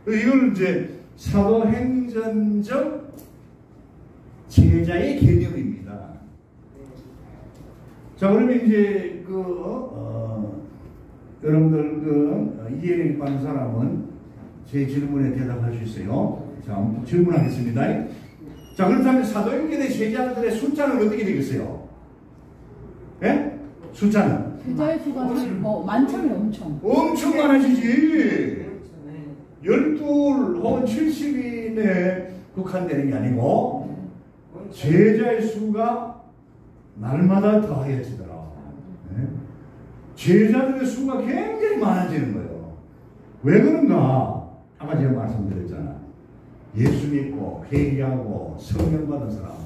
이걸 이제 사도행전적 제자의 개념입니다. 자, 그러면 이제 여러분들 이해를 받는 사람은 제 질문에 대답할 수 있어요. 자, 질문하겠습니다. 자, 그렇다면 사도행전의 제자들의 숫자는 어떻게 되겠어요? 예? 숫자는? 제자의 수가 많잖아요. 엄청 많아지지. 12 혹은 70인에 국한되는 게 아니고 제자의 수가 날마다 더해지더라. 네? 제자들의 수가 굉장히 많아지는 거예요. 왜 그런가? 아까 제가 말씀드렸잖아. 예수 믿고 회개하고 성령 받은 사람들,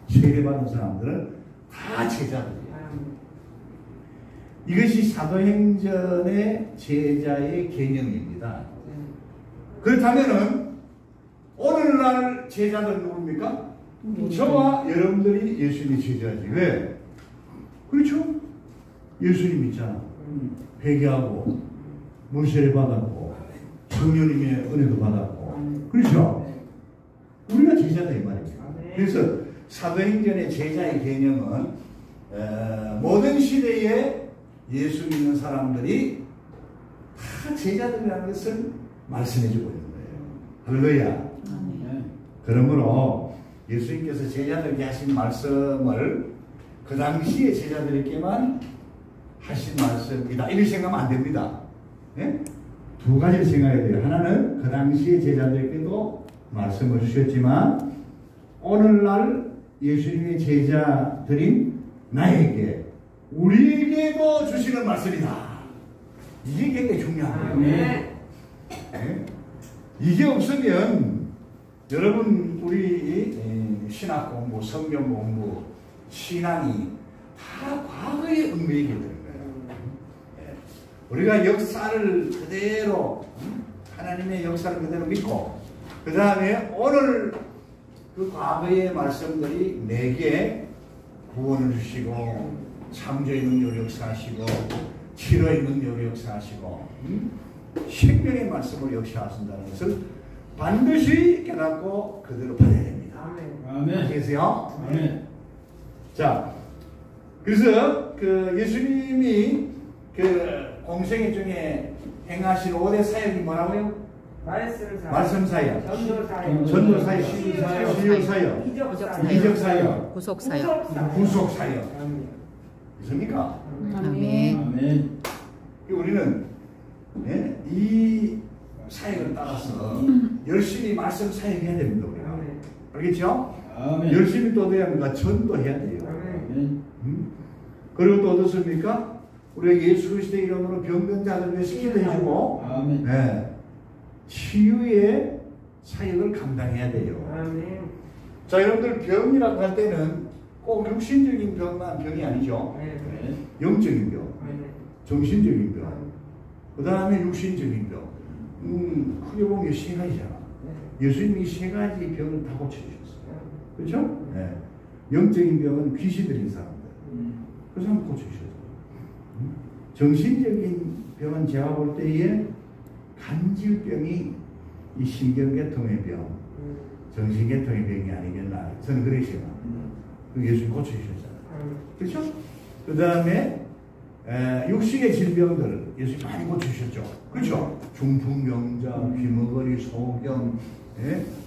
세례 받은 사람들은 다 제자들이에요. 이것이 사도행전의 제자의 개념입니다. 그렇다면은 오늘날 제자들은 누굽니까? 저와 여러분들이 예수님의 제자지. 왜? 그렇죠? 예수님 믿잖아. 회개하고 문세례 받았고 성령님의 은혜도 받았고, 그렇죠? 우리가 제자다 이 말입니다. 그래서 사도행전의 제자의 개념은 모든 시대에 예수 믿는 사람들이 다 제자들이라는 것을 말씀해주고 있는 거예요. 할렐루야. 그러므로 예수님께서 제자들에게 하신 말씀을 그 당시에 제자들에게만 하신 말씀이다, 이렇게 생각하면 안 됩니다. 네? 두 가지를 생각해야 돼요. 하나는 그 당시에 제자들에게도 말씀을 주셨지만 오늘날 예수님의 제자들인 나에게, 우리에게도 주시는 말씀이다. 이게 굉장히 중요한 거예요. 네? 이게 없으면 여러분 우리 신학 공부, 성경 공부, 신앙이 다 과거의 얽매이게 되는 거예요. 네. 우리가 역사를 그대로, 하나님의 역사를 그대로 믿고 그 다음에 오늘 그 과거의 말씀들이 내게 구원을 주시고 창조의 능력을 역사하시고 치료의 능력을 역사하시고 생명의 말씀을 역사하신다는 것을 반드시 깨닫고 그대로 받아야 됩니다. 아멘. 아시겠어요? 아멘. 자, 그래서 그 예수님이 그 공생애 중에 행하신 5대 사역이 뭐라고요? 말씀 사역, 전도 사역, 치유 사역, 이적 사역, 구속 사역, 구속 사역. 있습니까? 아멘. 아멘. 우리는 이 사역을 따라서 열심히 말씀 사역해야 됩니다. 우리가. 알겠죠? 아멘. 열심히 또 돼야 합니까? 전도해야 돼요. 아멘. 그리고 또 어떻습니까? 우리가 예수 그리스도의 이름으로 병든 자들을 위해서 기도해주고, 아멘. 네, 치유의 사역을 감당해야 돼요. 아멘. 자, 여러분들 병이라고 할 때는 꼭 육신적인 병만 병이 아니죠. 네. 영적인 병, 정신적인 병, 그 다음에 육신적인 병. 크게 보면 세 가지잖아. 예수님이 세 가지 병을 다 고쳐주셨어요. 그렇죠? 네. 영적인 병은 귀신 들린 사람들. 그 사람 고쳐주셨어요. 정신적인 병은 제가 볼 때에 간질병이 이 신경계통의 병, 정신계통의 병이 아니겠나. 저는 그렇게 생각합니다. 그 예수님 고쳐주셨잖아요. 그렇죠? 그 다음에 육신의 질병들 예수님 많이 고쳐주셨죠. 그렇죠? 중풍병자, 귀머거리, 소경,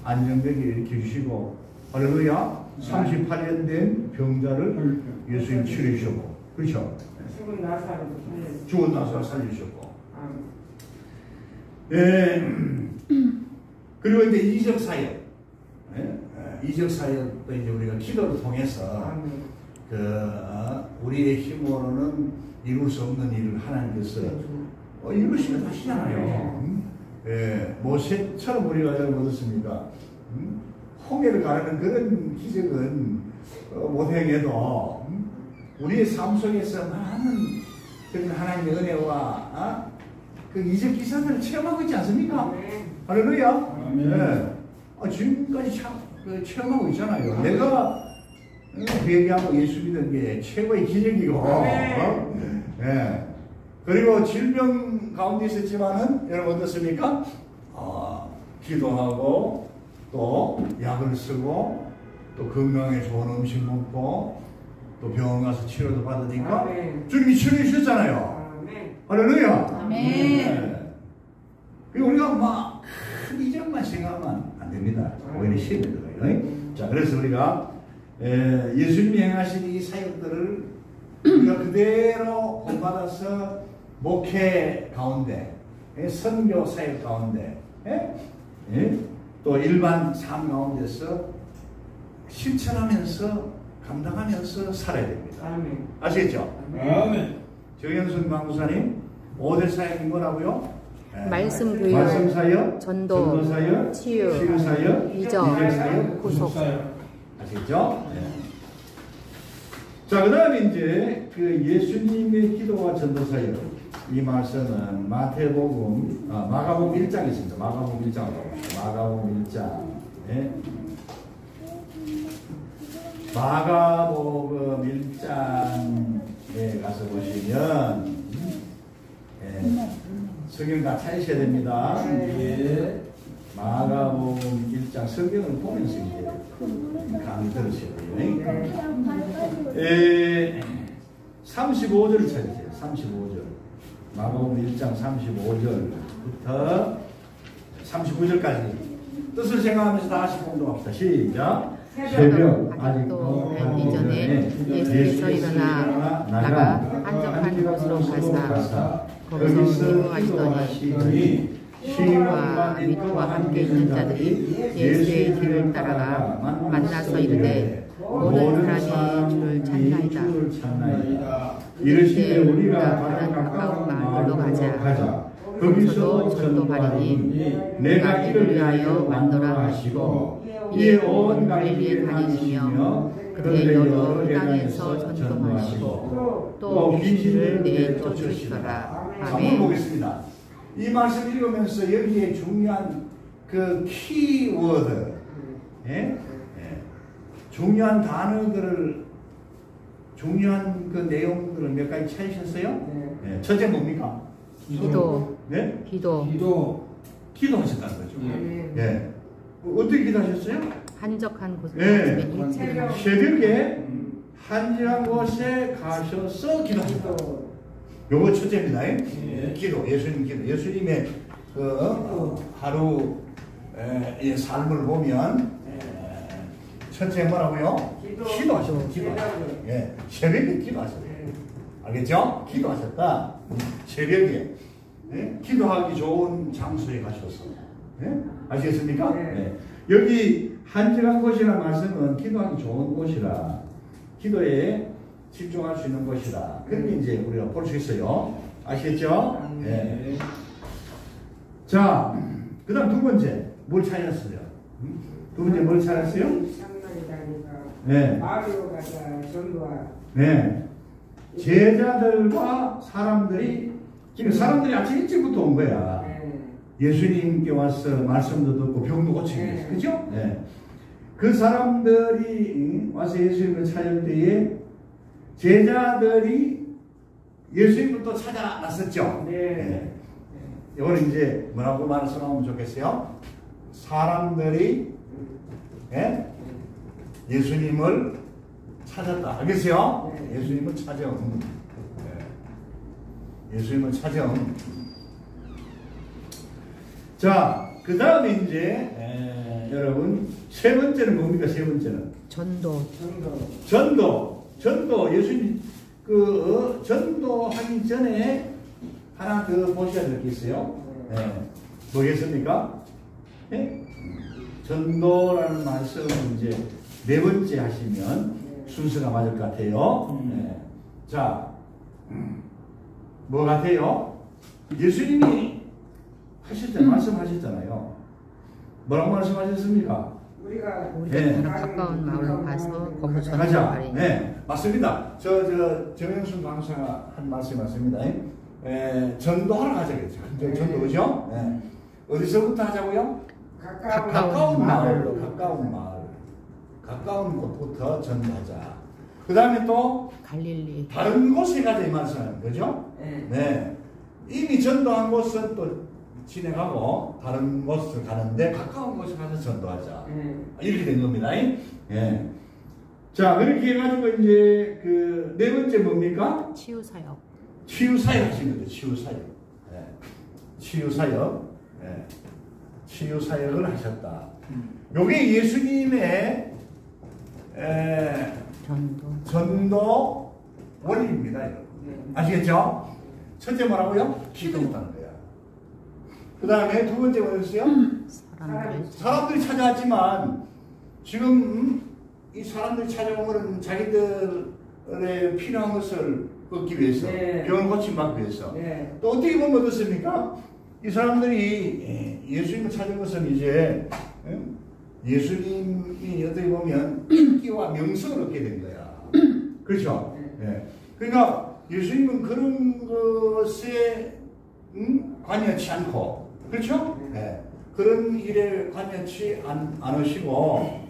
안정되게 일으켜 주시고, 할렐루야. 38년 된 병자를 예수님 치료해 주셨고, 그렇죠? 죽은 나사를 살려주셨고, 그리고 이제 이적 사역, 이적 사역도 이제 우리가 기도를 통해서 우리의 힘으로는 이룰 수 없는 일을 하나님께서 이루시면 하시잖아요. 모세처럼 우리가 여러분 어떻습니까? 홍해를 가르는 그런 기적은 못 행해도 우리의 삶 속에서 많은 그런 하나님의 은혜와 그 이적 기사들을 체험하고 있지 않습니까? 할렐루야. 지금까지 체험하고 있잖아요. 내가 회개하고 예수 믿는 게 최고의 기적이고, 그리고 질병 가운데 있었지만은 여러분 어떻습니까? 기도하고 또 약을 쓰고 또 건강에 좋은 음식 먹고 또 병원 가서 치료도 받으니까 주님이 치료해 주셨잖아요. 할렐루야. 아멘. 네. 그리고 우리가 막 큰 이점만 생각하면 안 됩니다. 오히려 시험이 들어요. 자, 그래서 우리가 예수님이 행하신 이 사역들을 우리가 그대로 본받아서 목회 가운데, 선교 사역 가운데, 또 일반 삶 가운데서 실천하면서 감당하면서 살아야 됩니다. 아멘. 아시겠죠? 아멘. 정현순 강구사님 5대 사역이 뭐라고요? 말씀 교육, 말씀 사역, 전도, 사역, 치유, 사역, 위정, 사역, 구속. 아시겠죠? 네. 자, 그 다음에 이제 그 예수님의 기도와 전도 사역, 이 말씀은 마가복음 1장에 있습니다. 마가복음 1장 마가복음 1장. 네. 마가복음 1장에 가서 보시면 성경 다 찾으셔야 됩니다. 예. 마가복음 1장 성경을 보면서 이제 강의 들으셔야 돼요. 35절을 찾으세요. 35절. 마가복음 1장 35절부터 39절까지 뜻을 생각하면서 다시 공동합시다. 시작. 새벽 아직도 밝기 전에 예수께서 일어나 나가 한적한 곳으로 가사 거기서 기도하시더니 시몬과 베드로와 함께 있는 자들이 예수의 뒤를 따라가 만나서 이르되 모든 사람이 주를 찾나이다. 이르시되 우리가 다른 가까운 마을로 가자. 거기서도 전도하리니 내가 이를 위하여 만도라 하시고 이에 온 갈릴리에 다니시며 그때 여러 땅에서 전도하시고 또 귀신을 내쫓으시더라. 한번 아멘. 보겠습니다. 이 말씀 읽으면서 여기에 중요한 그 키워드, 중요한 단어들을, 중요한 그 내용들을 몇 가지 찾으셨어요? 첫째 뭡니까? 기도. 네? 기도. 기도하셨다는 거죠. 예. 어떻게 기도하셨어요? 한적한 곳에 네. 일찍 새벽에 한적한 곳에 가셔서 기도하셨다. 요거 첫째입니다. 기도, 예수님 기도. 예수님의 그 하루 삶을 보면 첫째 뭐라고요? 기도하셨다. 기도하셨다. 예, 새벽에 기도하셨다. 알겠죠? 기도하셨다. 새벽에 기도하기 좋은 장소에 가셔서. 아시겠습니까? 여기 한적한 곳이라는 말씀은 기도하기 좋은 곳이라, 기도에 집중할 수 있는 것이다. 그렇게 이제 우리가 볼 수 있어요. 아시겠죠? 네. 자, 그 다음 두 번째, 뭘 찾았어요? 두 번째 뭘 찾았어요? 네. 마을로 가자. 전도하. 네. 제자들과 사람들이, 지금 사람들이 아침 일찍부터 온 거야. 예수님께 와서 말씀도 듣고 병도 고치고 있어요. 그죠? 네. 그 사람들이 와서 예수님을 찾을 때에 제자들이 예수님부터 찾아 나섰죠. 네. 이거는 이제 뭐라고 말씀하면 좋겠어요? 사람들이 예수님을 찾았다. 알겠어요? 예수님을 찾아온. 예수님을 찾아온. 자, 그 다음에 이제 여러분 세 번째는 뭡니까? 세 번째는 전도. 예수님 그 전도하기 전에 하나 더 보셔야 될 게 있어요. 뭐겠습니까? 전도라는 말씀은 이제 네 번째 하시면 순서가 맞을 것 같아요. 자, 뭐 같아요? 예수님이 말씀하셨잖아요. 뭐라고 말씀하셨습니까? 우리가 바로 가까운 마을로 가서 거기서 가자. 전도하리니. 네, 맞습니다. 정영순 강사가 한 말씀이 맞습니다. 전도하러 가자 그랬죠. 전도 그죠? 어디서부터 하자고요? 가까운 마을로, 가까운 곳부터 전도하자. 그 다음에 또 갈릴리. 다른 곳에 가자 이 말씀하는 거죠? 네. 이미 전도한 곳은 또 진행하고 다른 곳을 가는데 가까운 곳에 가서 전도하자. 이렇게 된 겁니다. 예. 자, 그렇게 해가지고 이제 그 네 번째 뭡니까? 치유사역. 치유사역 하신 거죠. 치유사역. 예. 치유사역. 예. 치유사역을 하셨다. 요게 예수님의 전도 원리입니다. 여러분. 아시겠죠? 첫째 뭐라고요? 기도했다는 거야. 그 다음에 두 번째 뭐였어요? 사람들이 찾아왔지만 지금 이 사람들이 찾아오면 자기들의 필요한 것을 얻기 위해서, 병을 고침받기 위해서. 또 어떻게 보면 어떻습니까? 이 사람들이 예수님을 찾은 것은 이제 예수님이 어떻게 보면 인기와 명성을 얻게 된 거야. 그렇죠? 그러니까 예수님은 그런 것에 관여치 않고, 그렇죠? 그런 일에 관여치 않으시고,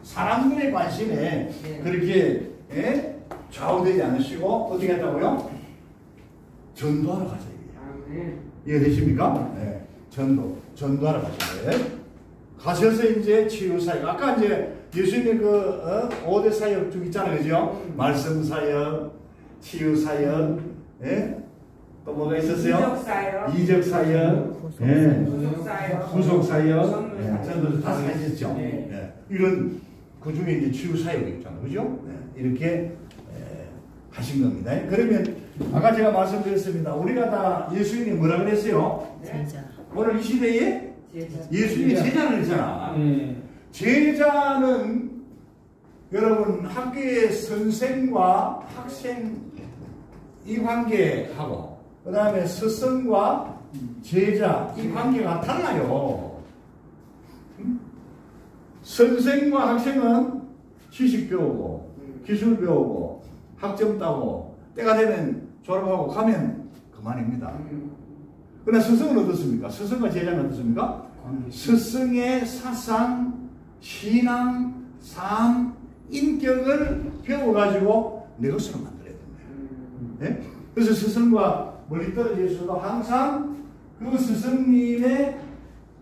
사람들의 관심에 그렇게 좌우되지 않으시고 어떻게 한다고요? 전도하러 가자. 이해되십니까? 전도하러 가신 거예요. 가셔서 이제 치유사역. 아까 이제 예수님의 그 5대 사역 쭉 있잖아요. 그죠? 말씀사역, 치유사역, 또 뭐가 있었어요? 이적사역, 구속사역, 전도 다 하셨죠. 이런 그 중에 이제 치유사역이 있잖아요. 그죠? 이렇게 하신 겁니다. 그러면 아까 제가 말씀드렸습니다. 우리가 다 예수님이 뭐라 그랬어요? 제자. 오늘 이 시대에 예수님이 제자를 했잖아. 제자는 여러분 학교의 선생과 학생 이 관계하고 그 다음에 스승과 제자 이 관계가 달라요. 선생과 학생은 지식 배우고 기술 배우고 학점 따고 때가 되면 졸업하고 가면 그만입니다. 그러나 스승은 어떻습니까? 스승과 제자는 어떻습니까? 스승의 사상, 신앙, 삶, 인격을 배워가지고 내 것으로 만들어야 됩니다. 그래서 스승과 멀리 떨어져 있어도 항상 그 스승님의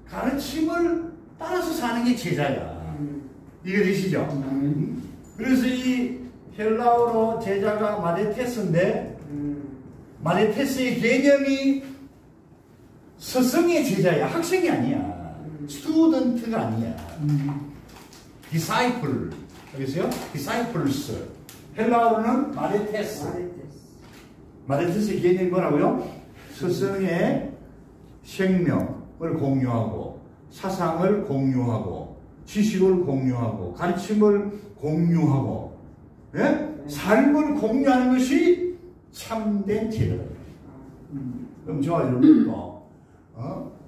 가르침을 따라서 사는 게 제자야. 이게 되시죠? 그래서 이 헬라어로 제자가 마데테스인데 마데테스의 개념이 스승의 제자야. 학생이 아니야. 스튜던트가 아니야. 디사이플. 알겠어요? 디사이플스. 헬라어로는 마데테스. 마데테스의 개념이 뭐라고요? 스승의 생명을 공유하고 사상을 공유하고 지식을 공유하고 가르침을 공유하고 삶을 공유하는 것이 참된 제자다. 그럼 저와 여러분도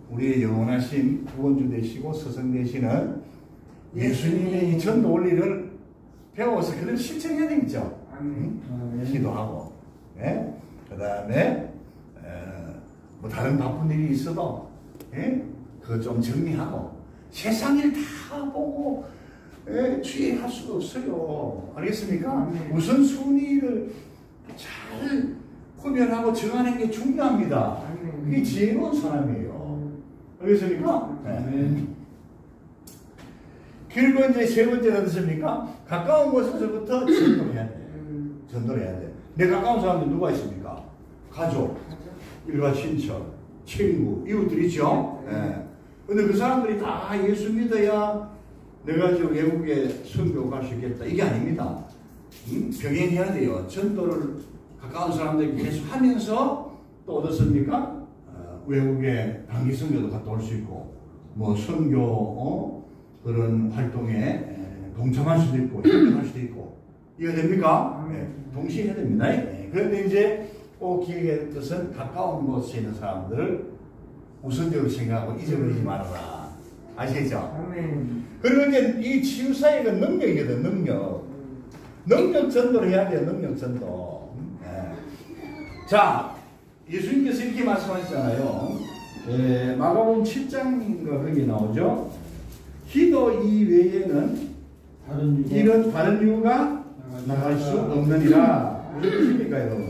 우리의 영원하신 구원주 되시고 스승 되시는 예수님의 이 전도 원리를 배워서 그걸 실천해야 되겠죠. 기도하고 그 다음에 뭐 다른 바쁜 일이 있어도 그거 좀 정리하고 세상 일 다 보고 주의할 수가 없어요. 알겠습니까? 우선순위를 잘 구별하고 정하는 게 중요합니다. 그게 지혜로운 사람이에요. 알겠습니까? 그리고 이제 세 번째는 어떻습니까? 가까운 곳에서부터 전도를 해야 돼. 전도를 해야 돼. 내 가까운 사람들 누가 있습니까? 가족, 일가 친척, 친구, 이웃들 있죠? 근데 그 사람들이 다 예수 믿어야 내가 저 외국에 선교 갈 수 있겠다. 이게 아닙니다. 병행해야 돼요. 전도를 가까운 사람들에게 계속 하면서 또 어떻습니까? 외국에 단기 선교도 갔다 올 수 있고, 뭐 선교 그런 활동에 동참할 수도 있고, 협력할 수도 있고, 이해됩니까? 동시에 해야 됩니다. 그런데 이제 꼭 기억해야 될 것은 가까운 곳에 있는 사람들을 우선적으로 생각하고 잊어버리지 말아라. 아시겠죠? 그리고 이제 이 치유사역은 능력이거든, 능력. 능력 전도를 해야 돼요, 능력 전도. 자, 예수님께서 이렇게 말씀하셨잖아요. 마가복음 7장인가 그런 게 나오죠. 기도 이외에는 이런 다른 이유가 나갈 수 없느니라. 무슨 뜻입니까, 여러분?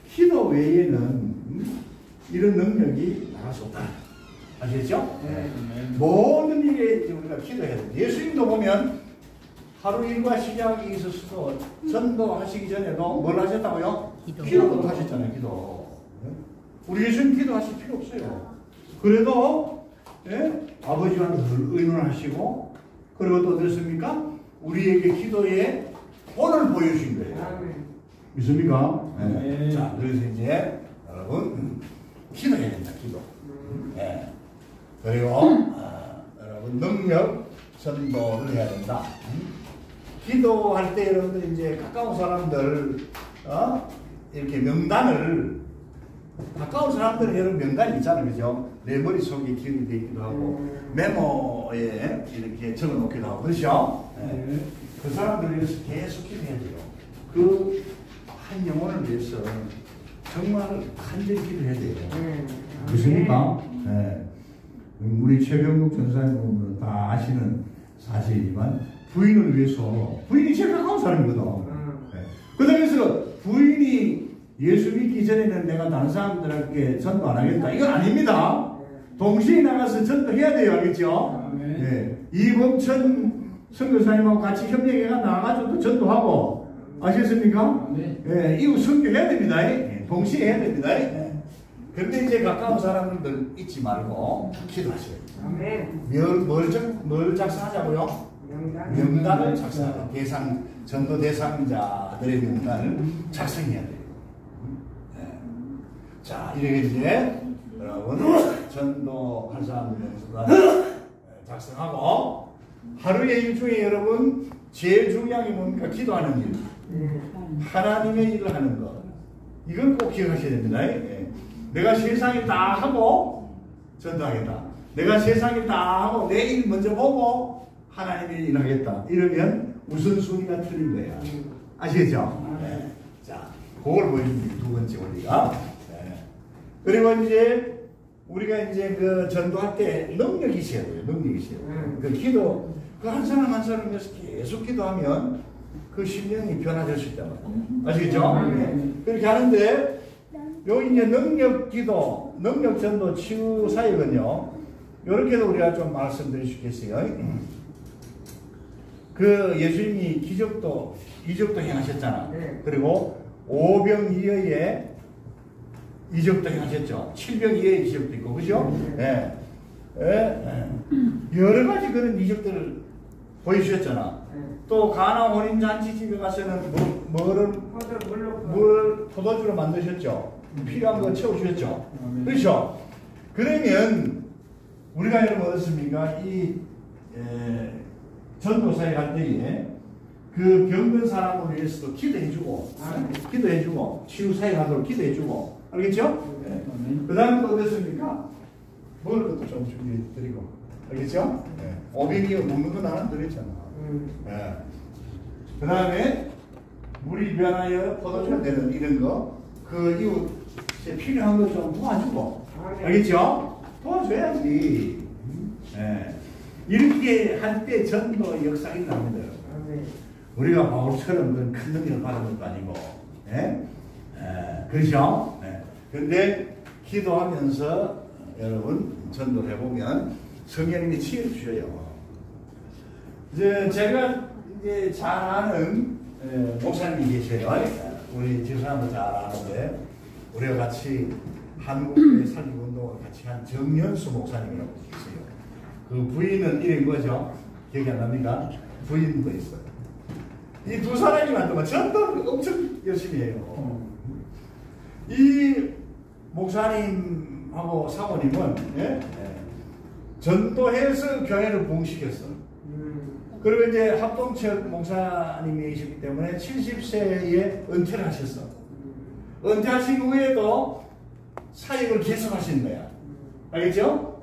기도 외에는 이런 능력이 나갈 수 없다. 아시겠죠? 네. 모든 일에 우리가 기도해야 돼요. 예수님도 보면 하루 일과 시작이 있었어도 전도하시기 전에도 뭘 하셨다고요? 기도부터 하셨잖아요. 기도. 우리 예수님 기도하실 필요 없어요. 그래도 아버지와 늘 의논하시고, 그리고 또 어떻습니까? 우리에게 기도의 본을 보여주신 거예요. 믿습니까? 네. 자, 그래서 이제 여러분 기도해야 된다. 기도. 그리고 여러분 능력 전도를 해야 된다. 기도할 때 여러분들 이제 가까운 사람들 이렇게 명단을, 가까운 사람들은 여러분 명단이 있잖아요. 그죠? 내 머릿속에 기억이 되어 있기도 하고 메모에 이렇게 적어 놓기도 하고 그렇죠? 그 사람들을 위해서 계속 기도해야 돼요. 그 한 영혼을 위해서 정말 간절히 기도해야 돼요. 그렇습니까? 우리 최병국 전사님 보면 다 아시는 사실이지만 부인을 위해서, 부인이 제일 가까운 사람이거든. 그다음에서 부인이 예수 믿기 전에는 내가 다른 사람들에게 전도 안 하겠다, 이건 아닙니다. 동시에 나가서 전도해야 돼요. 알겠죠? 이범천 선교사님하고 같이 협력회가 나가가지고 또 전도하고, 아시겠습니까? 이거 선교해야 됩니다. 동시에 해야 됩니다. 그런데 이제 가까운 사람들 잊지 말고 기도하셔야 돼요. 뭘 작성하자고요? 명단을 작성하자. 전도 대상자들의 명단을 작성해야 돼요. 자, 이렇게 이제 여러분 전도할 사람들 명단 작성하고, 하루의 일 중에 여러분 제일 중요한 게 뭡니까? 기도하는 일. 하나님의 일을 하는 것. 이건 꼭 기억하셔야 됩니다. 내가 세상을 다 하고 전도하겠다. 내가 세상을 다 하고 내 일 먼저 보고 하나님의 일을 하겠다. 이러면 우선순위가 틀린 거예요. 아시겠죠? 자, 그걸 보여줍니다. 두 번째 원리가. 그리고 이제 우리가 이제 그 전도할 때 능력이 있어야 돼요. 능력이 있어야 돼요. 그 기도, 그 한 사람 한 사람 위해서 계속 기도하면 그 심령이 변화될 수 있단 말이에요. 아시겠죠? 그렇게 하는데, 여기 이제 능력 기도, 능력 전도, 치유 사역은요, 이렇게도 우리가 좀 말씀드릴 수 있겠어요. 그 예수님이 기적도, 이적도 행하셨잖아. 그리고 오병이어의 이적도 행하셨죠. 7병이어의 이적도 있고, 그죠? 여러 가지 그런 이적들을 보여주셨잖아. 또 가나 혼인 잔치집에 가서는 물을 포도주로 만드셨죠. 필요한 거 채워주셨죠. 그렇죠. 그러면 우리가 여러분 어떻습니까? 이 전도사에 갈 때에 그 병든 사람을 위해서도 기도해주고, 치유사에 가도록 기도해주고, 알겠죠? 그 다음에 또 어떻습니까? 먹을 것도 좀 준비해드리고, 알겠죠? 오병이 먹는 거 나는 드렸잖아. 그 다음에 물이 변하여 포도주가 되는 이런 거, 그 이웃에 필요한 거 좀 도와주고, 알겠죠? 도와줘야지. 이렇게 할 때 전도 역사가 납니다. 우리가 바울처럼 큰 능력을 받은 것도 아니고, 그렇죠? 그런데 기도하면서 여러분 전도를 해보면 성령님이 치유해 주셔요. 제가 이제 잘 아는 목사님이 계세요. 우리 집사람도 잘 아는데, 우리가 같이 한국의 살리운동을 같이 한 정연수 목사님이라고 계세요. 그 부인은 이런 거죠. 기억이 안 납니까? 부인도 있어요. 이 두 사람이만 전도를 엄청 열심히 해요. 이 목사님하고 사모님은 전도해서 교회를 부흥시켰어. 그리고 이제 합동철 목사님이시기 때문에 70세에 은퇴를 하셨어. 은퇴하신 후에도 사역을 계속하시는 거야. 알겠죠?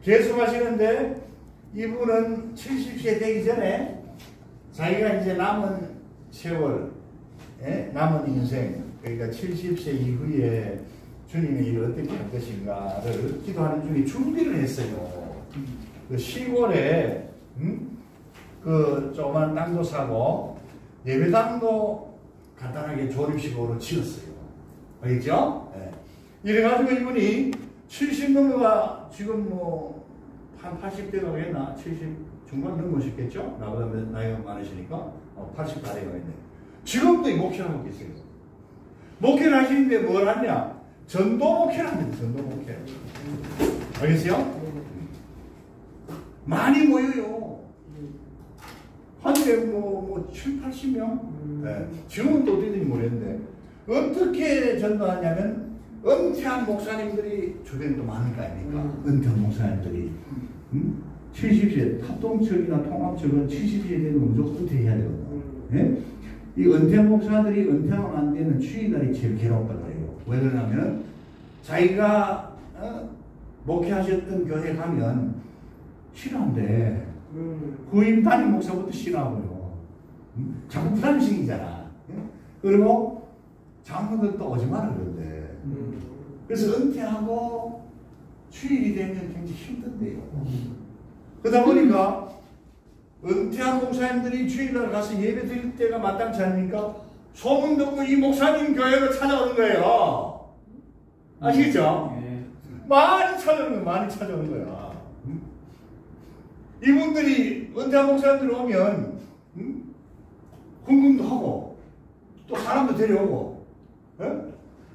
계속하시는데 이분은 70세 되기 전에 자기가 이제 남은 세월, 남은 인생, 그러니까 70세 이후에 주님의 일을 어떻게 할 것인가를 기도하는 중에 준비를 했어요. 그 시골에 그 조그만 땅도 사고 예배당도 간단하게 조립식으로 지었어요. 알겠죠? 이래가지고 이분이 70 넘어가 지금 뭐 한 80대 가겠나? 70 중반 넘으셨겠죠? 나보다 나이가 많으시니까 80 다 돼가 있네. 지금도 목회를 하고 계세요. 목회를 하시는데 뭘 하냐? 전도 목회를 합니다. 전도 목회. 알겠어요? 많이 모여요. 한때 뭐 7, 80명? 네. 지금은 또 어떻게 되는지 모르겠는데 어떻게 전도하냐면 은퇴한 목사님들이 주변에 또 많을 거 아닙니까? 은퇴한 목사님들이 70세 합동측이나 통합측은 70세 되면 무조건 은퇴해야 되거든요. 네? 이 은퇴 목사들이 은퇴하면 안 되는 주일날이 제일 괴롭다고 해요. 왜 그러냐면 자기가 목회하셨던 교회 가면 싫어한대. 후임 담임 목사부터 싫어하고요. 자꾸 부담식이잖아. 그리고 장로들도 오지 마라 그러는데. 그래서 은퇴하고 주일이 되면 굉장히 힘든데요. 그러다 보니까 은퇴한 목사님들이 주일날 가서 예배 드릴 때가 마땅치 않으니까 소문 듣고 이 목사님 교회로 찾아오는 거예요. 아시겠죠? 많이 찾아오는 거야. 이분들이 은퇴한 목사님들 오면 궁금도 하고 또 사람도 데려오고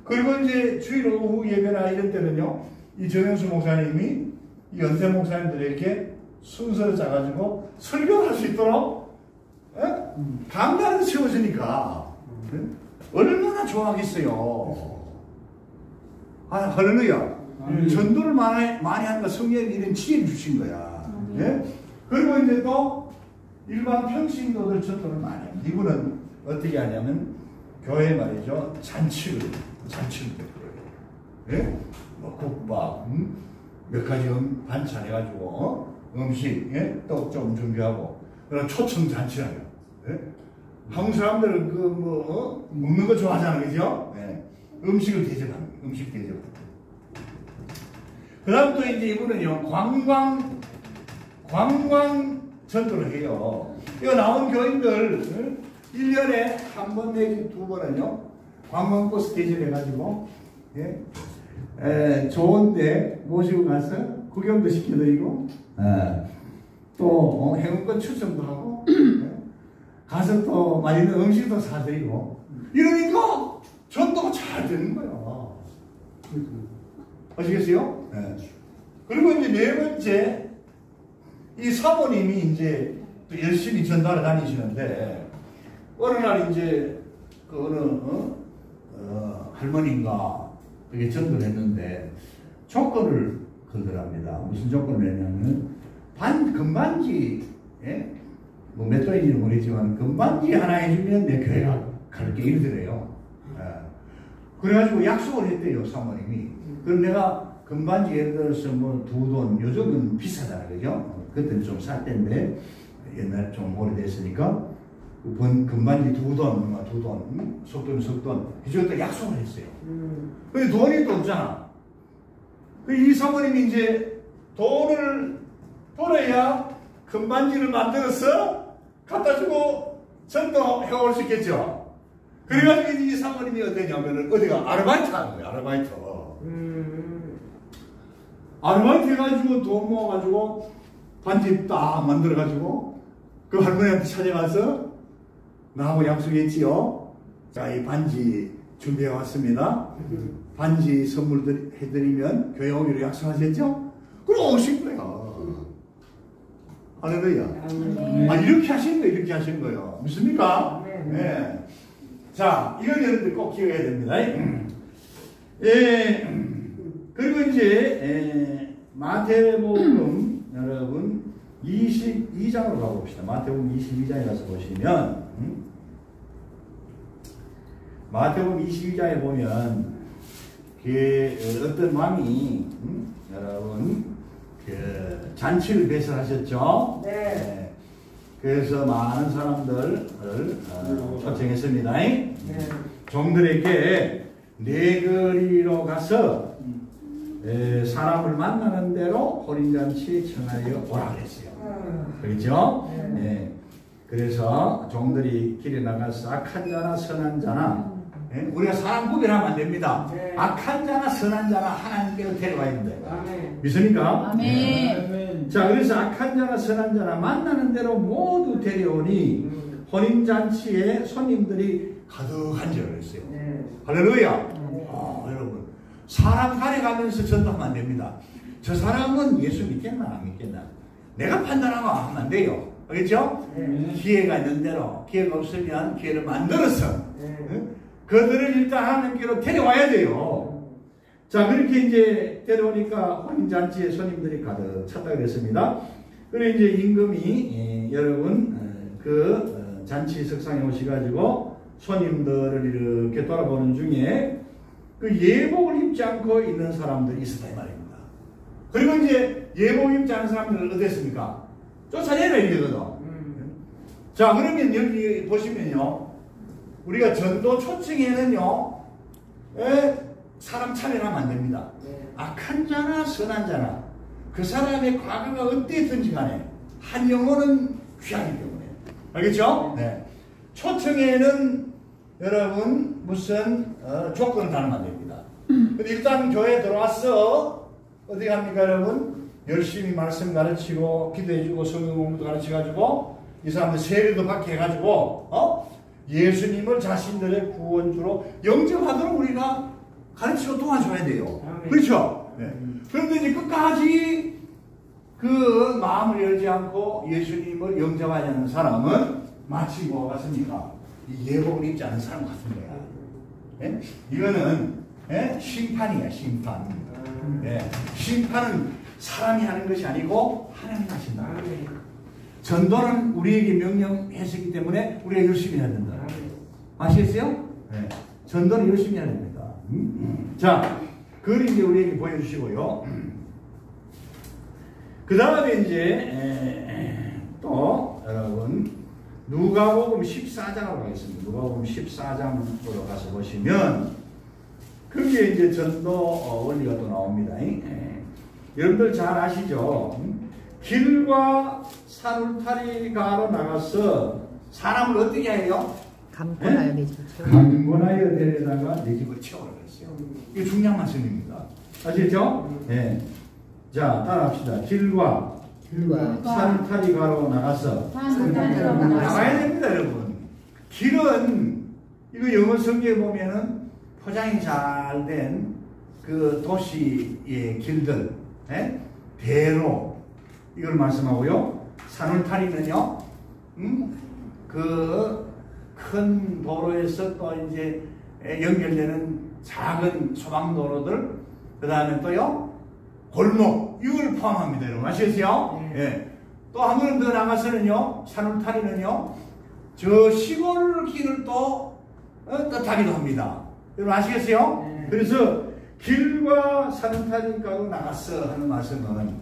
그리고 이제 주일 오후 예배나 이런 때는요 이 정현수 목사님이 이 은퇴 목사님들에게 순서를 짜가지고 설교를 할 수 있도록 강단을 채워주니까 얼마나 좋아하겠어요. 할렐루야. 전도를 많이 하니까 성령이 이런 지혜를 주신 거야. 예? 그리고 이제 또 일반 평신도들 전도를 많이 합니다. 이분은 어떻게 하냐면 교회 말이죠 잔치를 베풀어요. 예? 뭐 국밥, 몇 가지 반찬 해가지고 음식, 예? 떡 좀 준비하고 그런 초청 잔치를 해요. 예? 한국 사람들은 먹는 거 좋아하잖아요, 그죠? 예. 음식을 대접합니다. 음식 대접. 그 다음 또 이제 이분은요 관광 전도를 해요. 이거 나온 교인들 1년에 한 번 내지 두 번은요 관광버스 대접해가지고 좋은데 모시고 가서 구경도 시켜드리고 또 행운권 추첨도 하고 가서 또 맛있는 음식도 사드리고 이러니까 전도가 잘 되는 거예요. 아시겠어요? 네. 그리고 이제 네 번째 이 사모님이 이제 또 열심히 전도하러 다니시는데 어느 날 이제 그 어느 할머니인가 그게 전도를 했는데 조건을 걸더랍니다. 무슨 조건을 했냐면 금반지 뭐 몇 돈인지는 모르겠지만 금반지 하나 해주면 내 교회 갈게 이러더래요. 그래가지고 약속을 했대요 사모님이. 그럼 내가 금반지 예를 들어서 뭐 2돈 요즘은 비싸잖아요, 그죠? 그때는 좀 쌀 때인데 옛날 좀 오래됐으니까 금반지 2돈, 석돈 해주겠다 약속을 했어요. 근데 돈이 또 없잖아. 이 사모님이 이제 돈을 벌어야 금반지를 만들어서 갖다 주고 전도 해올 수 있겠죠. 그래가지고 이 사모님이 어떠냐면은 어디가 아르바이트 하는 거예요, 아르바이트. 아르바이트 해가지고 돈 모아가지고 반지 딱 만들어가지고 그 할머니한테 찾아가서 나하고 약속했지요. 자, 이 반지 준비해 왔습니다. 반지 선물 해드리면 교회 오기로 약속하셨죠? 그럼 오신 거예요. 할렐루야. 이렇게 하신 거예요. 믿습니까? 네. 자, 이건 여러분들 꼭 기억해야 됩니다. 그리고 이제 마태복음 여러분 22장으로 가봅시다. 마태복음 22장에 가서 보시면 마태복음 22장에 보면 어떤 왕이 여러분 잔치를 배설하셨죠. 네. 그래서 많은 사람들을 초청했습니다. 네. 종들에게 네거리로 가서 사람을 만나는 대로 호린잔치에 청하여 오라 그랬어요. 그렇죠? 네. 그래서 종들이 길에 나가서 악한 자나 선한 자나 예? 우리가 사람 구별하면 안 됩니다. 네. 악한 자나 선한 자나 하나님께로 데려와야 된다. 아멘. 믿습니까? 아멘. 아멘. 자, 그래서 악한 자나 선한 자나 만나는 대로 모두 데려오니 혼인잔치에 손님들이 가득한 줄 알았어요. 네. 할렐루야. 네. 여러분, 사람 가려가면서 전도하면 안 됩니다. 저 사람은 예수 믿겠나 안 믿겠나 내가 판단하고 하면 안 돼요. 알겠죠? 네. 기회가 있는 대로, 기회가 없으면 기회를 만들어서 네. 그들을 일단 하나님께로 데려와야 돼요. 자, 그렇게 이제 데려오니까 혼인잔치에 손님들이 가득 찼다 그랬습니다. 그리고 이제 임금이 여러분 잔치 석상에 오셔가지고 손님들을 이렇게 돌아보는 중에 그 예복을 입지 않고 있는 사람들이 있었다 이 말입니다. 그리고 이제 예복 입지 않은 사람들은 어땠습니까? 쫓아내라 이거거든. 자, 그러면 여기 보시면요, 우리가 전도 초청에는요, 사람 차별하면 안 됩니다. 네. 악한 자나 선한 자나 그 사람의 과거가 어땠든지 간에 한 영혼은 귀하기 때문에, 알겠죠? 네. 초청에는 여러분 무슨 조건을 달면 안 됩니다. 근데 일단 교회에 들어왔어. 어떻게 합니까 여러분? 열심히 말씀 가르치고 기도해주고 성경 공부도 가르쳐가지고 이 사람들 세례도 받게 해가지고 예수님을 자신들의 구원주로 영접하도록 우리가 가르치고 도와줘야 돼요. 아멘. 그렇죠? 네. 그런데 이제 끝까지 그 마음을 열지 않고 예수님을 영접하지 않는 사람은 마치 뭐가 같습니까? 이 예복을 입지 않은 사람 같은 거야. 예? 이거는 심판이야, 심판. 심판은 사람이 하는 것이 아니고 하나님 하신다. 전도는 우리에게 명령했기 때문에 우리가 열심히 해야 된다. 아시겠어요? 네. 전도는 열심히 해야 됩니다. 자, 그걸 이제 우리에게 보여주시고요. 그 다음에 이제 또 여러분 누가복음 14장으로 가겠습니다. 누가복음 14장으로 가서 보시면 거기에 이제 전도 원리가 또 나옵니다. 여러분들 잘 아시죠? 길과 산울타리가로 나가서 사람을 어떻게 해요? 강권하여 내 집을 채우라. 강권하여 데려다가 내 집을 채우라 그랬어요. 이게 중요한 말씀입니다. 아시겠죠? 네. 자, 따라합시다. 길과 산울타리가로 나가서 나가야 됩니다, 여러분. 길은 이거 영어 성경에 보면은 포장이 잘 된 그 도시의 길들, 대로 이걸 말씀하고요. 산울타리는요, 그 큰 도로에서 또 이제 연결되는 작은 소방도로들, 그 다음에 또요, 골목, 이걸 포함합니다, 여러분. 아시겠어요? 예. 또 한 걸음 더 나가서는요, 산울타리는요, 저 시골 길을 또 뜻하기도 합니다. 여러분 아시겠어요? 그래서 길과 산울타리가로 나갔어 하는 말씀은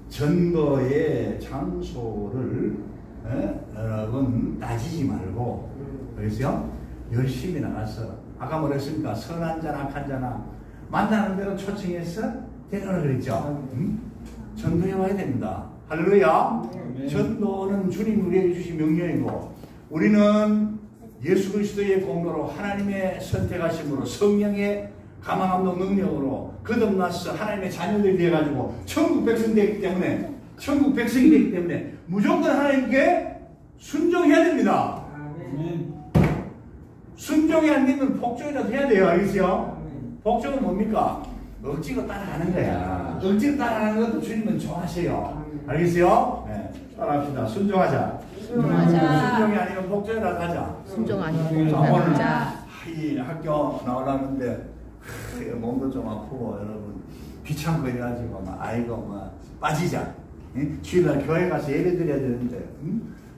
전도의 장소를 여러분 따지지 말고, 그래서요 열심히 나가서 아까 뭐랬습니까? 선한 자나 악한 자나 만나는 대로 초청해서 되노라 그랬죠. 전도해 와야 됩니다. 할렐루야. 전도는 주님 우리에게 주신 명령이고, 우리는 예수 그리스도의 공로로 하나님의 선택하심으로 성령의 감화감동 능력으로 거듭나서 하나님의 자녀들이 되어가지고 천국 백성이 되기 때문에, 천국 백성이 되기 때문에 무조건 하나님께 순종해야 됩니다. 순종이 안 되면 복종이라도 해야 돼요. 알겠어요? 복종은 뭡니까? 억지로 따라가는 거야. 억지로 따라가는 것도 주님은 좋아하세요. 알겠어요? 네. 따라합시다. 순종하자. 순종이 아니면 복종이라도 하자. 순종 아니면 오늘 복종하자. 이 학교 나오려는데 몸도 좀 아프고 여러분 귀찮고 이래가지고 막 아이고 막 빠지자. 주일날 교회 가서 예배 드려야 되는데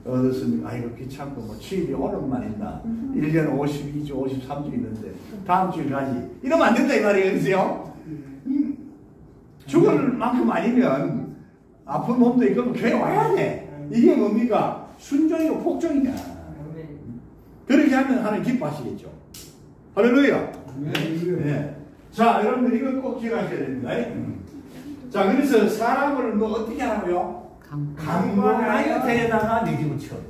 어떻습니까? 아이고 귀찮고 뭐 주일이 오랜만이다. 1년에 52주 53주 있는데 다음 주일 가지. 이러면 안 된다 이 말이에요. 그러세요? 죽을 만큼 아니면 아픈 몸도 있고 교회 와야 돼. 이게 뭡니까? 순종이고 복종이냐. 그렇게 하면 하나님 기뻐하시겠죠. 할렐루야. 네. 자, 여러분들 이걸 꼭 기억하셔야 됩니다. 자, 그래서 사람을 뭐 어떻게 하라고요? 강권하여 데려다가 내 집을 채워.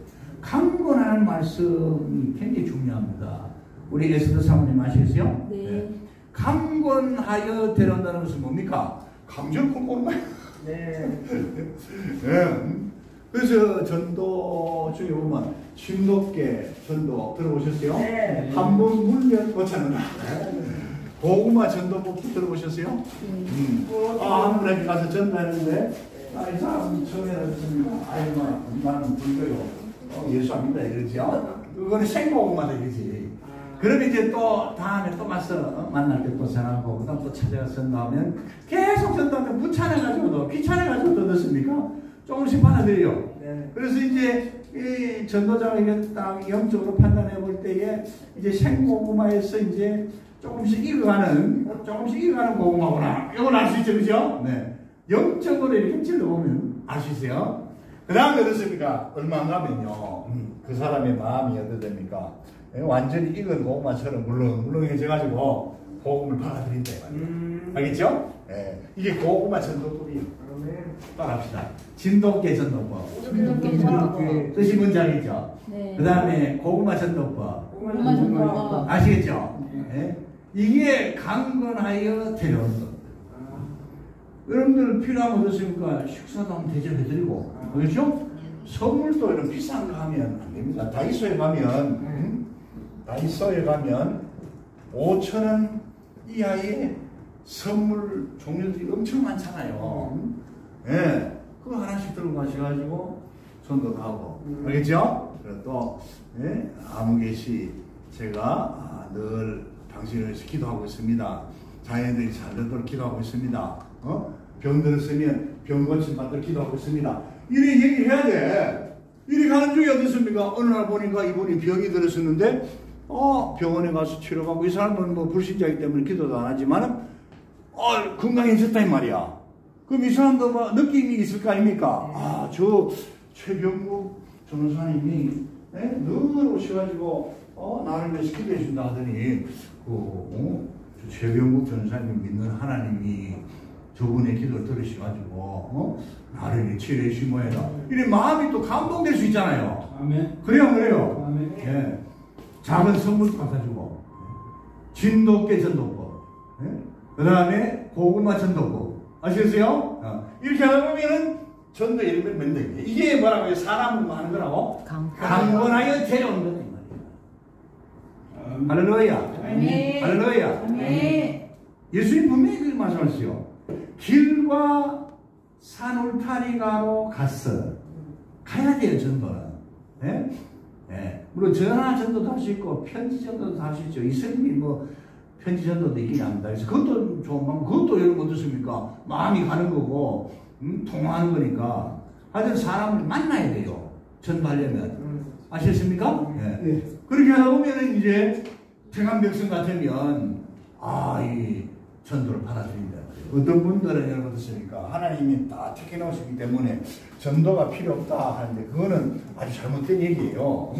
강권하는 말씀이 굉장히 중요합니다. 우리 에스더 사모님 아시겠어요? 네. 강권하여 데려온다는 것은 뭡니까? 강절 꼼꼼한 거예요. 네. 예. 그래서 전도 중에 보면 진돗개 전도 들어보셨어요? 네. 한 번 물면 고쳐낸다. 고구마 전도법 들어보셨어요? 한 분에게 가서 전도했는데 이 사람 처음에 듣습니다. 나는 불교요. 예수 안 믿다 이러죠. 그거는 생고구마 되겠지. 그러면 이제 또 다음에 또 가서 만날 때 또 전하고 그다음 또 찾아가서 전도하면 계속 전도하면 귀찮아가지고도 귀찮아가지고도 듣습니까? 조금씩 받아들여요. 네. 그래서 이제 이 전도자가 이게 딱 영적으로 판단해 볼 때에 이제 생고구마에서 이제 조금씩 익어가는 고구마구나. 이걸 알 수 있죠, 그죠? 네. 영적으로 이렇게 찔러보면 알 수 있어요. 그 다음에 어떻습니까? 얼마 안 가면요. 그 사람의 마음이 어떻게 됩니까? 완전히 익은 고구마처럼 물렁물렁해져가지고 복음을 받아들인다. 알겠죠? 네. 이게 고구마 전도법이에요. 따라합시다. 진돗개 전도법. 진돗개 전도법. 뜻이 뭔지 알겠죠? 네. 그 다음에 고구마 전도법. 고구마 전도법. 아시겠죠? 네. 이게 강건하여 데려오는 겁니다. 여러분들 필요하면 어떻습니까? 식사도 한번 대접해드리고, 그렇죠? 선물도 이런 비싼 거 하면 안 됩니다. 다이소에 가면, 다이소에 가면 5,000원 이하의 선물 종류들이 엄청 많잖아요. 예. 그거 하나씩 들고 가셔가지고 전도도 하고. 알겠죠? 그리고 또, 예? 아무개시 제가 늘 당신을 기도하고 있습니다. 자녀들이 잘 되도록 기도하고 있습니다. 병 들었으면 병 고침 받도록 기도하고 있습니다. 이래 얘기해야 돼. 이래 가는 중에 어떻습니까? 어느 날 보니까 이분이 병이 들었었는데, 병원에 가서 치료받고, 이 사람은 뭐 불신자이기 때문에 기도도 안 하지만은, 건강해졌다, 이 말이야. 그럼 이 사람도 뭐 느낌이 있을 거 아닙니까? 저 최병국 전도사님이 늘 오셔가지고, 나를 위해서 기도해 준다 하더니, 저 최병국 전도사님 믿는 하나님이 저분의 기도를 들으셔가지고, 나를 치료해 주신 모양이다. 이래 마음이 또 감동될 수 있잖아요. 아멘. 그래요, 그래요. 아멘. 예. 작은 선물도 갖다 주고, 진돗개 전도법, 그 다음에 고구마 전도법. 아시겠어요? 이렇게 하다 보면은 전도 이름을 만든 게 이게 뭐라고요? 사람을 하는 거라고? 강건하여 데려오는 거다, 이 말이야. 할렐루야. 아멘. 할렐루야. 아멘. 예수님 분명히 그렇게 말씀하시죠. 길과 산 울타리가로 갔어. 가야 돼요, 전도는. 예? 예. 물론 전화 전도도 할 수 있고, 편지 전도도 할 수 있죠. 이스님이 뭐, 편지 전도도 있긴 합니다. 그래서 그것도 좋은 방법, 그것도 여러분 어떻습니까? 마음이 가는 거고, 통화하는 거니까. 하여튼 사람을 만나야 돼요. 전도하려면. 아시겠습니까? 예. 그렇게 하다 보면은 이제, 태간 백성 같으면, 이 전도를 받아들인다. 어떤 분들은 여러분 어떻습니까? 하나님이 다 택해 놓으시기 때문에 전도가 필요 없다 하는데 그거는 아주 잘못된 얘기예요.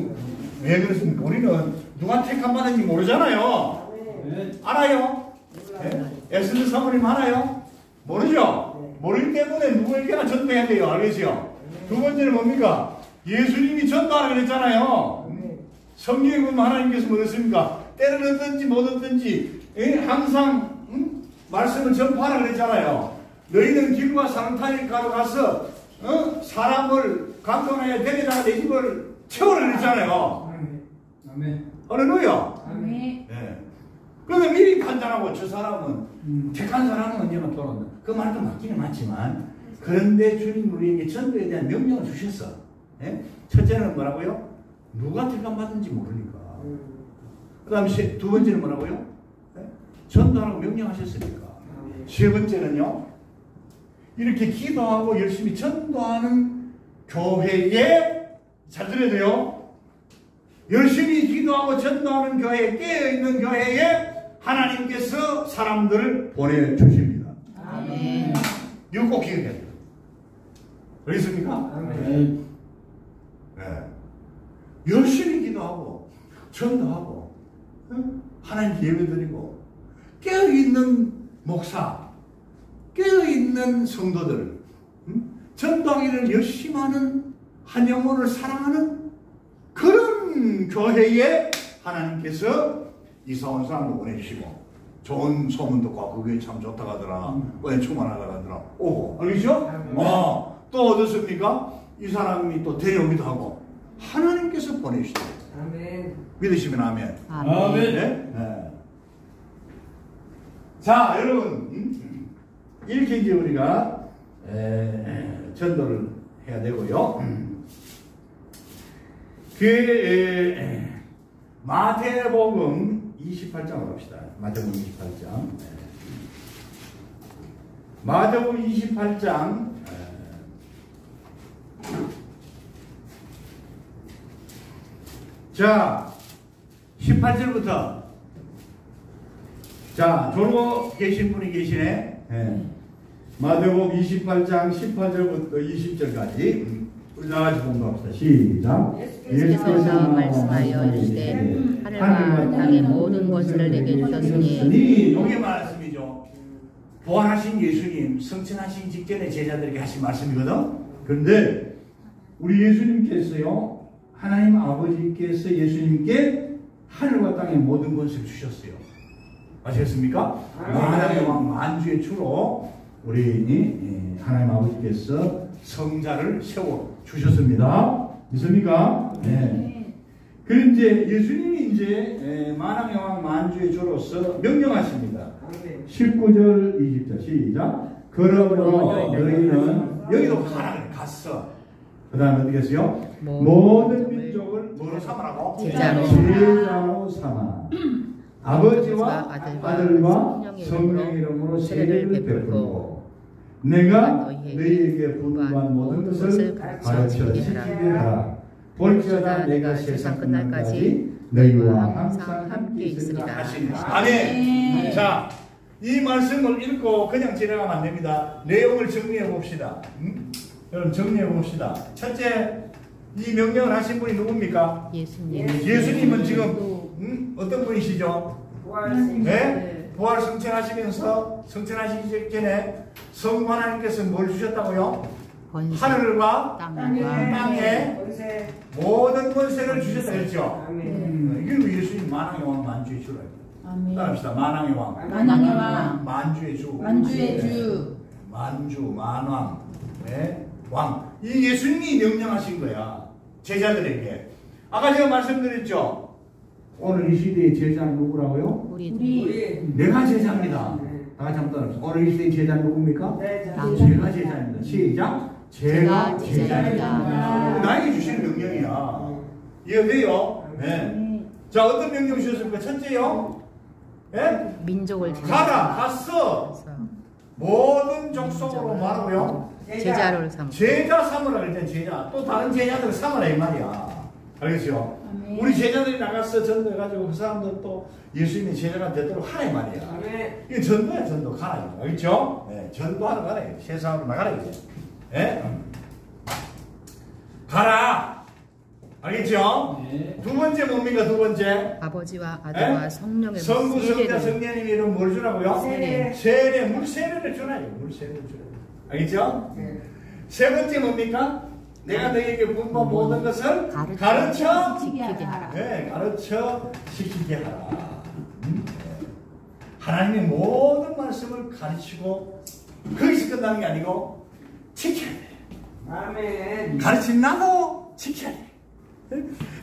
왜 그렇습니까? 우리는 누가 택함 받은지 모르잖아요. 알아요? 에스더 사모님 알아요? 모르죠? 모르기 때문에 누구에게나 전도해야 돼요. 알겠죠? 두 번째는 뭡니까? 예수님이 전도하라 그랬잖아요. 성경에 보면 하나님께서 뭐랬습니까? 때를 얻든지 못 얻든지 항상 말씀을 전파하라 그랬잖아요. 너희는 길과 산타니까로 가서 사람을 감동하여 데려다가 내 집을 채우라 그랬잖아요. 아멘. 할렐루야. 아멘. 네. 그러면 미리 판단하고 저 사람은 택한 사람은 언제나 돌아온다. 그 말도 맞기는 맞지만 그런데 주님 우리에게 전도에 대한 명령을 주셨어. 네? 첫째는 뭐라고요? 누가 택함 받은지 모르니까. 그 다음에 두 번째는 뭐라고요? 전도하라고 명령하셨으니까. 세 번째는요, 이렇게 기도하고 열심히 전도하는 교회에, 잘 들어야 돼요. 열심히 기도하고 전도하는 교회에, 깨어있는 교회에 하나님께서 사람들을 보내주십니다. 아멘. 이거 꼭 기억해야 돼요. 그렇습니까? 아멘. 네. 열심히 기도하고, 전도하고, 하나님께 예배드리고, 깨어있는 목사, 깨어있는 성도들, 전도하기를 열심히 하는 한 영혼을 사랑하는 그런 교회에 하나님께서 이사 온 사람도 보내주시고 좋은 소문 듣고 그게 참 좋다고 하더라. 왜 충만하다고 하더라. 오고 알겠죠? 또 어떻습니까? 이 사람이 또 데려오기도 하고 하나님께서 보내주시다. 아멘. 믿으시면 아멘. 아멘. 네? 네. 자 여러분 이렇게 이제 우리가 전도를 해야 되고요. 마태복음 28장으로 갑시다. 마태복음 28장. 마태복음 28장. 자, 18절부터. 자, 졸고 계신 분이 계시네. 마태복음 28장 18절부터 20절까지. 우리 나가서 공부합시다. 시작. 예수께서 말씀하여 이르시되 하늘과 땅의 모든 것을 내게 주셨으니 이게 말씀이죠. 부활하신 예수님 성천하신 직전에 제자들에게 하신 말씀이거든. 그런데 우리 예수님께서요, 하나님 아버지께서 예수님께 하늘과 땅의 모든 것을 주셨어요. 아시겠습니까? 만왕의 왕 만주의 주로 우리 하나님 아버지께서 성자를 세워 주셨습니다. 믿습니까? 네. 그리고 이제 예수님이 이제 만왕의 왕 만주의 주로서 명령하십니다. 19절 20절 시작. 그러므로 너희는 여기도 가라 갔어. 그 다음에 어떻게 했어요? 모든 민족을 뭐로 삼으라고? 제자로 삼아 아버지와 아들과 성령의 이름으로 세례를 베풀고 내가 너희에게 분부한 모든 것을 가르쳐 지키게 하라. 볼지어다 내가 세상 끝날까지 너희와 항상 함께 있으리라. 아멘. 자, 이 말씀을 읽고 그냥 지나가면 안 됩니다. 내용을 정리해 봅시다. 여러분 정리해 봅시다. 첫째, 이 명령을 하신 분이 누굽니까? 예수님. 예수님은 지금 어떤 분이시죠? 네? 부활 성천하시면서 성천하시기 전에 성부 하나님께서 뭘 주셨다고요? 하늘과 땅에 모든 권세를 주셨다 그랬죠? 이게 예수님 만왕의 왕 만주의 주라. 따라합시다. 만왕의 왕 만주의 주 만주 만왕 네? 왕. 이 예수님이 명령하신 거야. 제자들에게. 아까 제가 말씀드렸죠? 오늘 이 시대의 제자는 누구라고요? 우리. 내가 제자입니다. 다 같이 한번 따라합시다. 오늘 이 시대의 제자는 누굽니까? 제가 제자입니다. 시작. 제가 제자입니다. 나에게 주신 명령이야. 이해돼요? 네. 자, 어떤 명령 주셨습니까? 첫째요. 네? 민족을 갔어. 모든 족속으로 말하고요. 제자를 삼고. 제자 삼으라 그랬잖아. 제자. 또 다른 제자들을 삼으라 이 말이야. 알겠죠? 아멘. 우리 제자들이 나가서 전도해가지고 그 사람들 또 예수님의 제자가 되도록 하라 이 말이야. 아멘. 이게 전도야 전도. 가라. 알겠죠? 네. 전도하러 가라. 세상으로 나가라 이제. 네? 가라. 알겠죠? 네. 두 번째 뭡니까? 두 번째 아버지와 아들과 네? 성령의 성부 성자 성령님 이름 뭘 주라고요? 세례. 물세례를 주나요? 물세례를 주나요? 알겠죠? 네. 세 번째 뭡니까? 내가 너희에게 분부한 모든 것을 가르쳐 지키게 하라. 네, 가르쳐 지키게 하라. 하나님의 모든 말씀을 가르치고 거기서 끝나는 게 아니고 지켜야 돼. 아멘. 가르친 나도 지켜야 돼.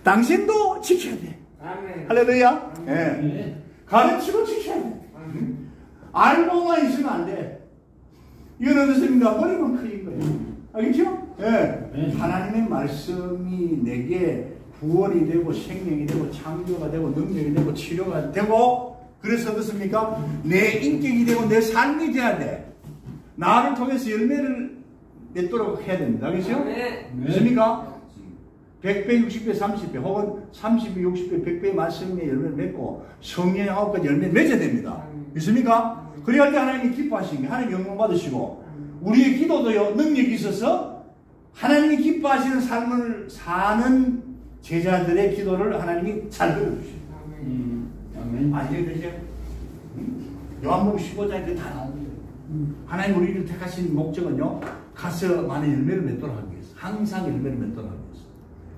당신도 지켜야 돼. 아멘. 할렐루야. 네. 가르치고 지켜야 돼. 알고만 있으면 안 돼. 이건 어떻습니까? 버리면 큰일 거예요. 알겠죠? 네. 하나님의 말씀이 내게 구원이 되고 생명이 되고 창조가 되고 능력이 되고 치료가 되고 그래서 어떻습니까? 내 인격이 되고 내 삶이 돼야 돼. 나를 통해서 열매를 맺도록 해야 됩니다. 알겠죠? 네. 믿습니까? 100배, 60배, 30배 혹은 30배, 60배, 100배 말씀의 열매를 맺고 성령의 9가지 열매를 맺어야 됩니다. 믿습니까? 그래야 할 때 하나님이 기뻐하시는 게 하나님 영광 받으시고 우리의 기도도요 능력이 있어서 하나님이 기뻐하시는 삶을 사는 제자들의 기도를 하나님이 잘 들어주십니다. 아시죠? 그죠? 요한복음 15장에 그 다 나오는데 하나님 우리를 택하신 목적은요 가서 많은 열매를 맺도록 하기 위해서 항상 열매를 맺도록 하기 위해서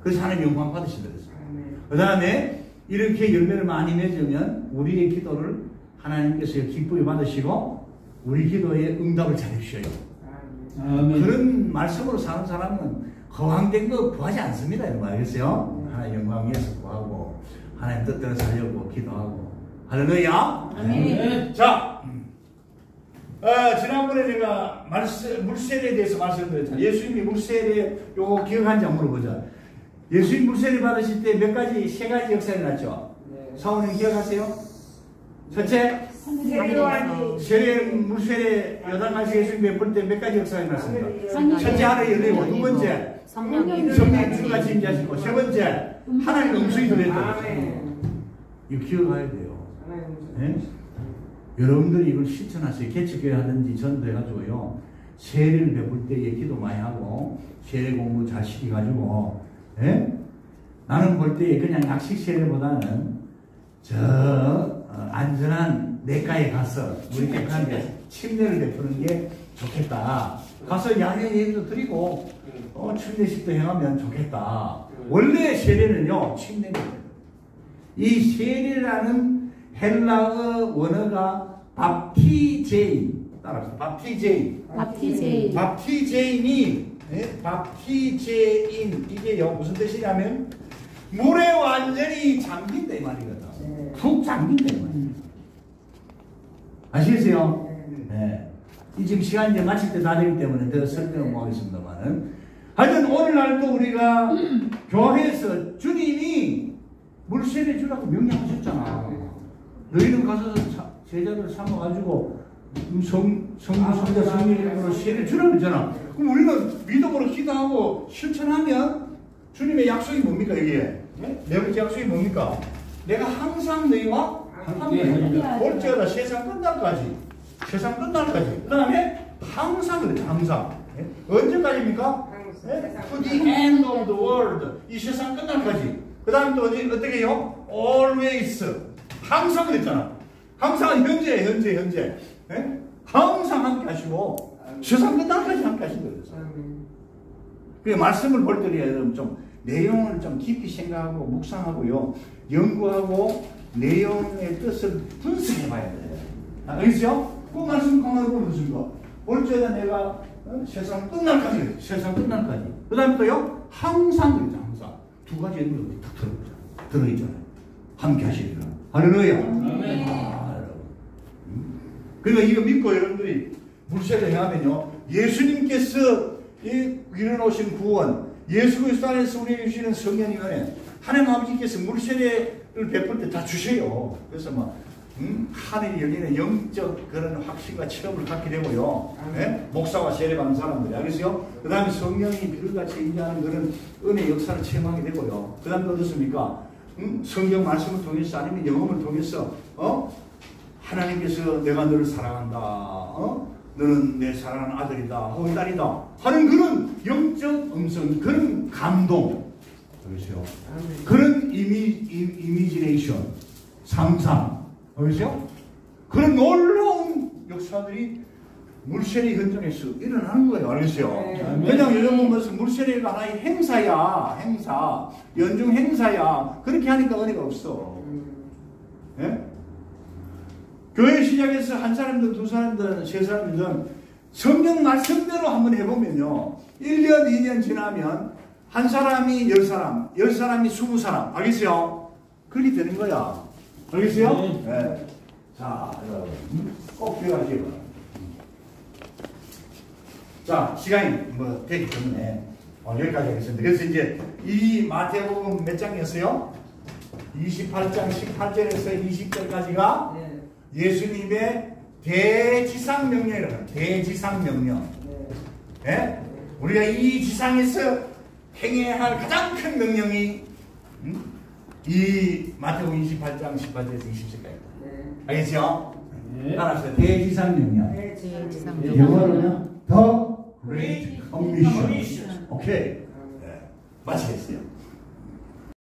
그래서 하나님 영광 받으시더랬어요. 그 다음에 이렇게 열매를 많이 맺으면 우리의 기도를 하나님께서 기쁘게 받으시고 우리 기도에 응답을 잘해주셔요. 아멘. 그런 말씀으로 사는 사람은 허황된 거 구하지 않습니다. 여러분 알겠어요? 하나님 영광 위해서 구하고 하나님 뜻대로 살려고 기도하고 할렐루야. 아멘. 자, 지난번에 제가 물세례에 대해서 말씀드렸잖아요. 예수님이 물세례 요거 기억하는지 한번 물어보자. 예수님 물세례 받으실 때 몇 가지, 세 가지 역사가 일어났죠. 사모님 기억하세요? 첫째, 세례 물세례 여당하시 예수님 베풀 때 몇 가지 역사가 일어났습니다. 첫째 하늘 열리고, 두 번째 성령이 성령이 주가 임재하시고, 세 번째 하나님 음성이 들렸다. 이거 기억해야 돼요. 네? 여러분들이 이걸 실천하세요. 개척교회 하든지 전도해가지고요. 세례를 베풀 때에 기도 많이 하고 세례 공부 잘 시켜가지고 나는 볼 때에 그냥 약식 세례보다는 안전한 내과에 가서 우리 깨끗한데 침례를 베푸는 게 좋겠다. 가서 양해 예도 드리고 침례식도 행하면 좋겠다. 원래 세례는요 침례입니다. 이 세례라는 헬라어 원어가 밥티제인, 따라서 밥티제인. 밥티제인이 밥티제인 이게요 무슨 뜻이냐면 물에 완전히 잠긴다 이 말이거든. 푹 잠긴다 이 말이에요. 아시겠어요? 네. 이 지금 시간 이제 마칠 때 다 되기 때문에 더 설명을 못 하겠습니다만은 하여튼 오늘날도 우리가 교회에서 주님이 물세례 주라고 명령하셨잖아. 너희는 가서 제자를 삼아가지고 성부, 성자, 성령 이름으로 세례 주라고 했잖아. 그럼 우리는 믿음으로 기도하고 실천하면 주님의 약속이 뭡니까 여기에? 네 번째 약속이 뭡니까? 내가 항상 너희와 함께 볼지어다 세상 끝날까지. 세상 끝날까지. 그 다음에 항상 그랬죠. 항상. 언제까지입니까? To the end of the world. 이 세상 끝날까지. 그 다음에 또 어떻게 해요? Always. 항상 그랬잖아. 항상 현재. 항상 함께 하시고 세상 끝날까지 함께 하신 거예요. 그 말씀을 볼 때 여러분 좀 내용을 좀 깊이 생각하고 묵상하고요. 연구하고 내용의 뜻을 분석해 봐야 돼요. 알겠죠? 그 말씀 가만히 보면 무슨 거? 볼때다 내가 세상 끝날까지. 그 다음에 또요. 항상 그랬죠. 항상. 두 가지 의미가 딱 들어있잖아요. 함께 하시리라. 할렐루야. 그러니까 이거 믿고 여러분들이 물세례 행하면요. 예수님께서 이 이루어오신 구원, 예수 그리스도 안에서 우리에게 주시는 성령의 은혜, 하나님 아버지께서 물세례를 베풀 때 다 주세요. 그래서 막 하늘이 열리는 영적 그런 확신과 체험을 갖게 되고요. 목사와 세례 받는 사람들이 알겠어요? 그 다음에 성령이 비둘같이 임재하는 그런 은혜 역사를 체험하게 되고요. 그 다음에 어떻습니까? 성경 말씀을 통해서 아니면 영험을 통해서 하나님께서 내가 너를 사랑한다. 너는 내 사랑하는 아들이다. 혹은 딸이다. 하는 그런 영적 음성, 그런 감동. 그렇죠? 그런 이미지네이션, 상상. 그렇죠? 그런 놀라운 역사들이 물세례 현장에서 일어나는 거예요. 알겠어요? 그냥 여러분 무슨 물세례가 하나의 행사야. 행사. 연중 행사야. 그렇게 하니까 은혜가 없어. 예? 교회 시작해서 한 사람들, 두 사람들, 세 사람들은 성경 말씀대로 한번 해보면요. 1년, 2년 지나면 한 사람이 10사람, 10사람이 20사람. 알겠어요? 그렇게 되는 거야. 알겠어요? 네. 자, 여러분. 꼭 기억하시기 바랍니다. 자, 시간이 되기 때문에 여기까지 하겠습니다. 그래서 이제 이 마태복음 몇 장이었어요? 28장 18절에서 20절까지가 예수님의 대지상 명령이라고 합니다. 대지상 명령. 네? 우리가 이 지상에서 행해야 할 가장 큰 명령이 이 마태복음 28장 18절에서 20절까지입니다. 알겠죠? 따라서 대지상 명령. 영어로는 The Great Commission. 오케이. 마치겠어요.